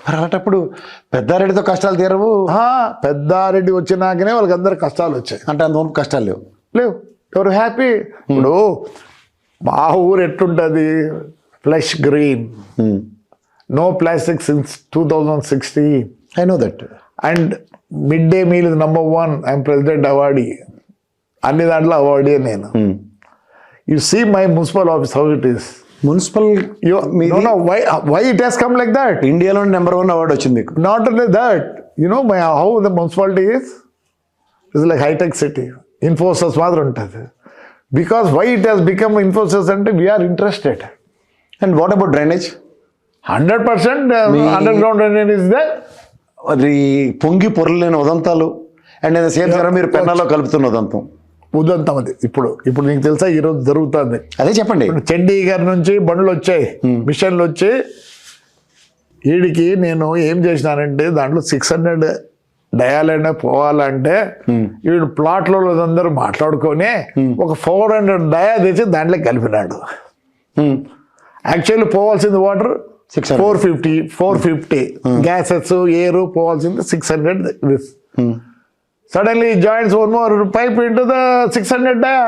మరి అలాంటప్పుడు పెద్దారెడ్డితో కష్టాలు తీరవు. పెద్దారెడ్డి వచ్చినాకనే వాళ్ళకి అందరు కష్టాలు వచ్చాయి. అంటే అంతవరకు కష్టాలు లేవు. లేవు, ఎవరు హ్యాపీ. ఇప్పుడు మా ఊరు ఎట్లుంటుంది, fresh green, no plastic since 2016. I know that. And mid day meal is #1. I'm president awardee, అన్ని దాంట్లో అవార్డీ నేను. You see my municipal office how it is. Municipal why it has come like that? ఇండియాలో #1 award వచ్చింది మీకు. Not only that, you know how the municipality is? It's like high-tech city. Infosys మాత్రం ఉంటుంది. Because why it has become Infosys అంటే we are interested. And what about drainage? 100% underground drainage is there. అది పొంగి పొరలేని ఉదంతాలు and నేను same sir మీరు పెన్నాలో కలుపుతున్న ఉదంతం. ఉదంతం అది. ఇప్పుడు నీకు తెలుసా ఈరోజు జరుగుతుంది. అదే చెప్పండి. చండీగఢ్ నుంచి బండ్లు వచ్చాయి, మిషన్లు వచ్చి వీడికి నేను ఏం చేసినానంటే దాంట్లో 600 డయాలైనా పోవాలంటే వీడు ప్లాట్లో అందరూ మాట్లాడుకొని ఒక 400 డయా తెచ్చి దాంట్లో కలిపినాడు. యాక్చువల్లీ పోవాల్సింది వాటర్ 450 గ్యాసెస్ ఎయిర్ పోవాల్సింది 600. Suddenly he joins one more pipe into the 600 dia.